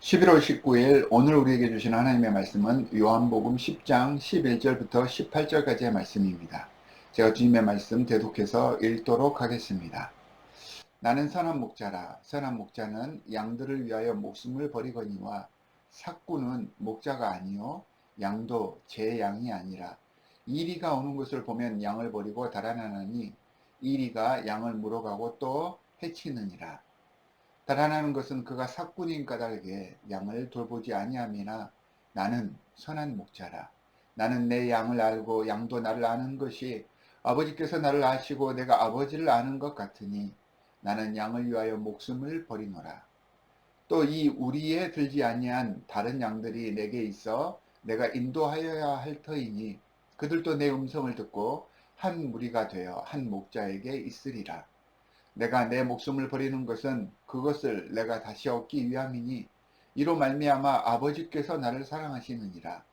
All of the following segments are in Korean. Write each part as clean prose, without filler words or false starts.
11월 19일 오늘 우리에게 주신 하나님의 말씀은 요한복음 10장 11절부터 18절까지의 말씀입니다. 제가 주님의 말씀 대독해서 읽도록 하겠습니다. 나는 선한 목자라. 선한 목자는 양들을 위하여 목숨을 버리거니와 삭구는 목자가 아니요 양도 제 양이 아니라 이리가 오는 것을 보면 양을 버리고 달아나니 이리가 양을 물어가고 또 해치느니라. 달아나는 것은 그가 삭군인 까닭에 양을 돌보지 아니함이나 나는 선한 목자라. 나는 내 양을 알고 양도 나를 아는 것이 아버지께서 나를 아시고 내가 아버지를 아는 것 같으니 나는 양을 위하여 목숨을 버리노라. 또 이 우리에 들지 아니한 다른 양들이 내게 있어 내가 인도하여야 할 터이니 그들도 내 음성을 듣고 한 무리가 되어 한 목자에게 있으리라. 내가 내 목숨을 버리는 것은 그것을 내가 다시 얻기 위함이니 이로 말미암아 아버지께서 나를 사랑하시느니라.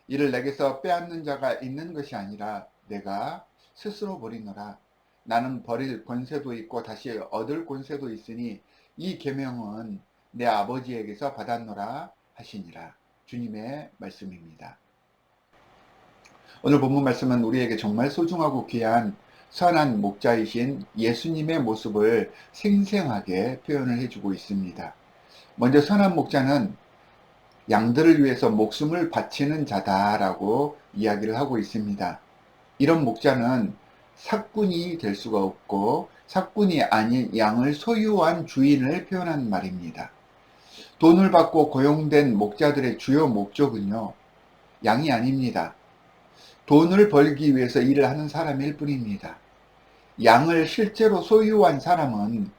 이를 내게서 빼앗는 자가 있는 것이 아니라 내가 스스로 버리노라. 나는 버릴 권세도 있고 다시 얻을 권세도 있으니 이 계명은 내 아버지에게서 받았노라 하시니라. 주님의 말씀입니다. 오늘 본문 말씀은 우리에게 정말 소중하고 귀한 선한 목자이신 예수님의 모습을 생생하게 표현을 해주고 있습니다. 먼저 선한 목자는 양들을 위해서 목숨을 바치는 자다라고 이야기를 하고 있습니다. 이런 목자는 삭군이 될 수가 없고 삭군이 아닌 양을 소유한 주인을 표현한 말입니다. 돈을 받고 고용된 목자들의 주요 목적은요, 양이 아닙니다. 돈을 벌기 위해서 일을 하는 사람일 뿐입니다. 양을 실제로 소유한 사람은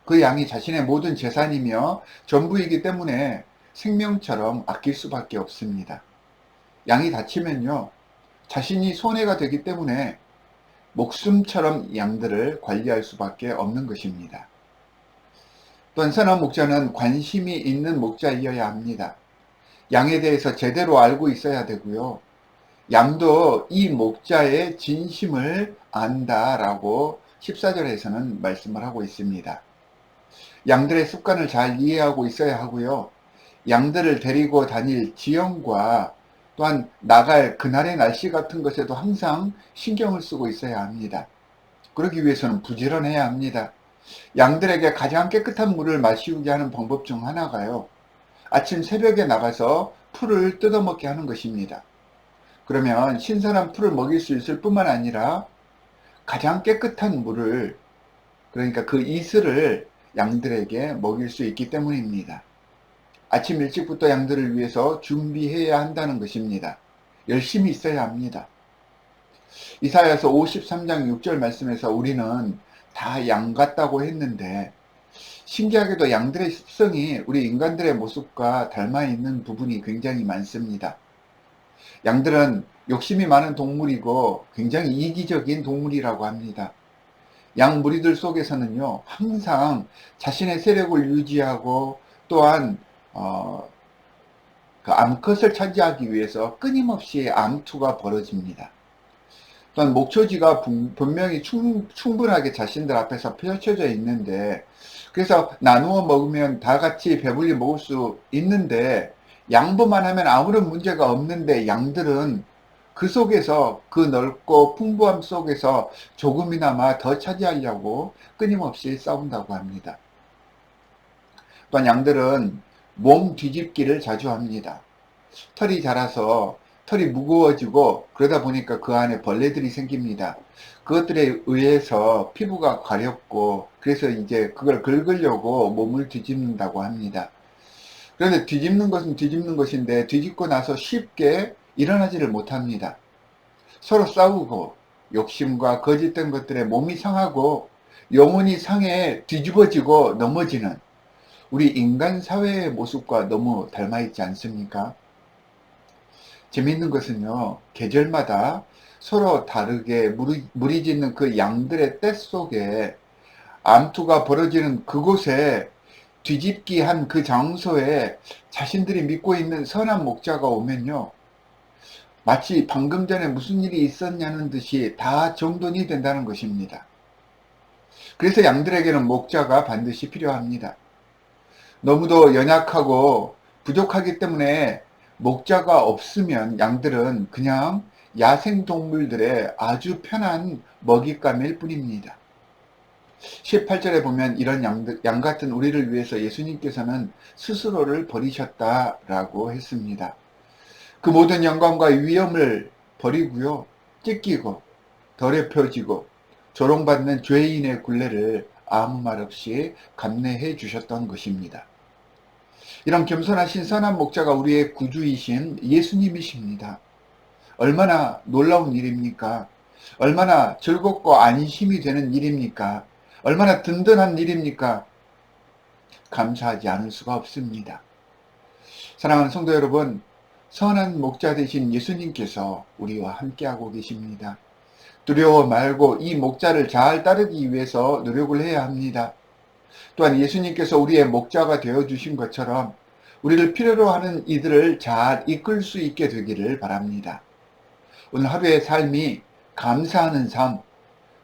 그 양이 자신의 모든 재산이며 전부이기 때문에 생명처럼 아낄 수밖에 없습니다. 양이 다치면요, 자신이 손해가 되기 때문에 목숨처럼 양들을 관리할 수밖에 없는 것입니다. 또한 선한 목자는 관심이 있는 목자이어야 합니다. 양에 대해서 제대로 알고 있어야 되고요. 양도 이 목자의 진심을 안다라고 14절에서는 말씀을 하고 있습니다. 양들의 습관을 잘 이해하고 있어야 하고요. 양들을 데리고 다닐 지형과 또한 나갈 그날의 날씨 같은 것에도 항상 신경을 쓰고 있어야 합니다. 그러기 위해서는 부지런해야 합니다. 양들에게 가장 깨끗한 물을 마시우게 하는 방법 중 하나가요, 아침 새벽에 나가서 풀을 뜯어먹게 하는 것입니다. 그러면 신선한 풀을 먹일 수 있을 뿐만 아니라 가장 깨끗한 물을, 그러니까 그 이슬을 양들에게 먹일 수 있기 때문입니다. 아침 일찍부터 양들을 위해서 준비해야 한다는 것입니다. 열심히 있어야 합니다. 이사야서 53장 6절 말씀에서 우리는 다 양 같다고 했는데 신기하게도 양들의 습성이 우리 인간들의 모습과 닮아 있는 부분이 굉장히 많습니다. 양들은 욕심이 많은 동물이고 굉장히 이기적인 동물이라고 합니다. 양 무리들 속에서는요, 항상 자신의 세력을 유지하고 또한 그 암컷을 차지하기 위해서 끊임없이 암투가 벌어집니다. 또한 목초지가 분명히 충분하게 자신들 앞에서 펼쳐져 있는데, 그래서 나누어 먹으면 다 같이 배불리 먹을 수 있는데 양보만 하면 아무런 문제가 없는데 양들은 그 속에서, 그 넓고 풍부함 속에서 조금이나마 더 차지하려고 끊임없이 싸운다고 합니다. 또한 양들은 몸 뒤집기를 자주 합니다. 털이 자라서 털이 무거워지고 그러다 보니까 그 안에 벌레들이 생깁니다. 그것들에 의해서 피부가 가렵고 그래서 이제 그걸 긁으려고 몸을 뒤집는다고 합니다. 그런데 뒤집는 것은 뒤집는 것인데 뒤집고 나서 쉽게 일어나지를 못합니다. 서로 싸우고 욕심과 거짓된 것들에 몸이 상하고 영혼이 상해 뒤집어지고 넘어지는 우리 인간 사회의 모습과 너무 닮아 있지 않습니까? 재미있는 것은요, 계절마다 서로 다르게 무리짓는 그 양들의 떼 속에 암투가 벌어지는 그곳에 뒤집기 한 그 장소에 자신들이 믿고 있는 선한 목자가 오면요, 마치 방금 전에 무슨 일이 있었냐는 듯이 다 정돈이 된다는 것입니다. 그래서 양들에게는 목자가 반드시 필요합니다. 너무도 연약하고 부족하기 때문에 목자가 없으면 양들은 그냥 야생동물들의 아주 편한 먹잇감일 뿐입니다. 18절에 보면 이런 양 같은 우리를 위해서 예수님께서는 스스로를 버리셨다라고 했습니다. 그 모든 영광과 위엄을 버리고요. 찢기고 더럽혀지고 조롱받는 죄인의 굴레를 아무 말 없이 감내해 주셨던 것입니다. 이런 겸손하신 선한 목자가 우리의 구주이신 예수님이십니다. 얼마나 놀라운 일입니까? 얼마나 즐겁고 안심이 되는 일입니까? 얼마나 든든한 일입니까? 감사하지 않을 수가 없습니다. 사랑하는 성도 여러분, 선한 목자 되신 예수님께서 우리와 함께하고 계십니다. 두려워 말고 이 목자를 잘 따르기 위해서 노력을 해야 합니다. 또한 예수님께서 우리의 목자가 되어주신 것처럼 우리를 필요로 하는 이들을 잘 이끌 수 있게 되기를 바랍니다. 오늘 하루의 삶이 감사하는 삶,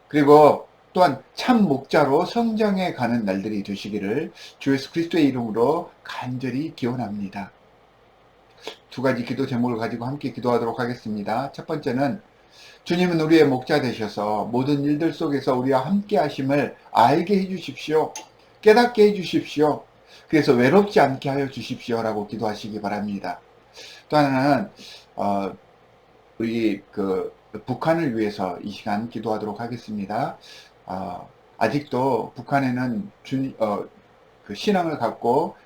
그리고 또한 참 목자로 성장해 가는 날들이 되시기를 주 예수 그리스도의 이름으로 간절히 기원합니다. 두 가지 기도 제목을 가지고 함께 기도하도록 하겠습니다. 첫 번째는 주님은 우리의 목자 되셔서 모든 일들 속에서 우리와 함께 하심을 알게 해주십시오. 깨닫게 해주십시오. 그래서 외롭지 않게 하여 주십시오라고 기도하시기 바랍니다. 또 하나는 우리 북한을 위해서 이 시간 기도하도록 하겠습니다. 아직도 북한에는 신앙을 갖고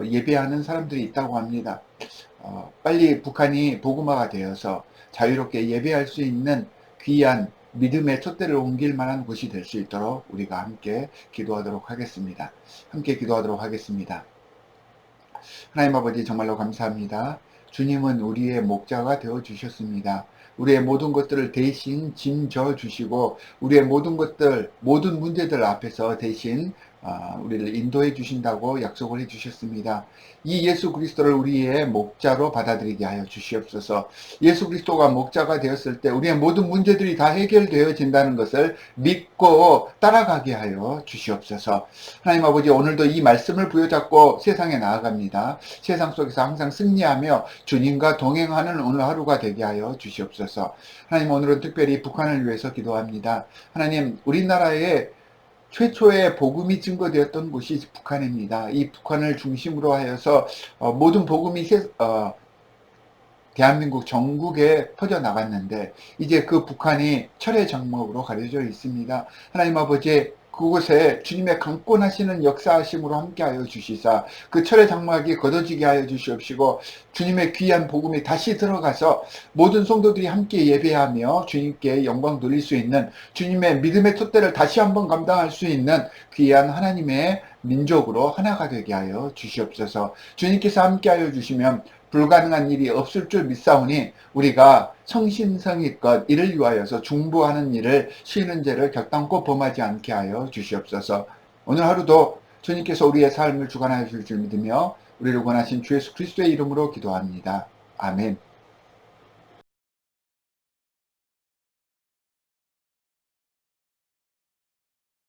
예배하는 사람들이 있다고 합니다. 빨리 북한이 복음화가 되어서 자유롭게 예배할 수 있는 귀한 믿음의 촛대를 옮길 만한 곳이 될 수 있도록 우리가 함께 기도하도록 하겠습니다. 함께 기도하도록 하겠습니다. 하나님 아버지 정말로 감사합니다. 주님은 우리의 목자가 되어 주셨습니다. 우리의 모든 것들을 대신 짐져 주시고 우리의 모든 것들, 모든 문제들 앞에서 대신 우리를 인도해 주신다고 약속을 해 주셨습니다. 이 예수 그리스도를 우리의 목자로 받아들이게 하여 주시옵소서. 예수 그리스도가 목자가 되었을 때 우리의 모든 문제들이 다 해결되어진다는 것을 믿고 따라가게 하여 주시옵소서. 하나님 아버지, 오늘도 이 말씀을 부여잡고 세상에 나아갑니다. 세상 속에서 항상 승리하며 주님과 동행하는 오늘 하루가 되게 하여 주시옵소서. 하나님, 오늘은 특별히 북한을 위해서 기도합니다. 하나님, 우리나라의 최초의 복음이 증거되었던 곳이 북한입니다. 이 북한을 중심으로 하여서 모든 복음이 대한민국 전국에 퍼져나갔는데 이제 그 북한이 철의 장막으로 가려져 있습니다. 하나님 아버지, 그곳에 주님의 강권하시는 역사하심으로 함께하여 주시사 그 철의 장막이 걷어지게 하여 주시옵시고 주님의 귀한 복음이 다시 들어가서 모든 성도들이 함께 예배하며 주님께 영광 돌릴 수 있는, 주님의 믿음의 촛대를 다시 한번 감당할 수 있는 귀한 하나님의 민족으로 하나가 되게 하여 주시옵소서. 주님께서 함께하여 주시면 불가능한 일이 없을 줄 믿사오니 우리가 성심성의껏 이를 위하여서 중보하는 일을, 쉬는 죄를 결단코 범하지 않게 하여 주시옵소서. 오늘 하루도 주님께서 우리의 삶을 주관하여 주실 줄 믿으며 우리를 원하신 주 예수 그리스도의 이름으로 기도합니다. 아멘.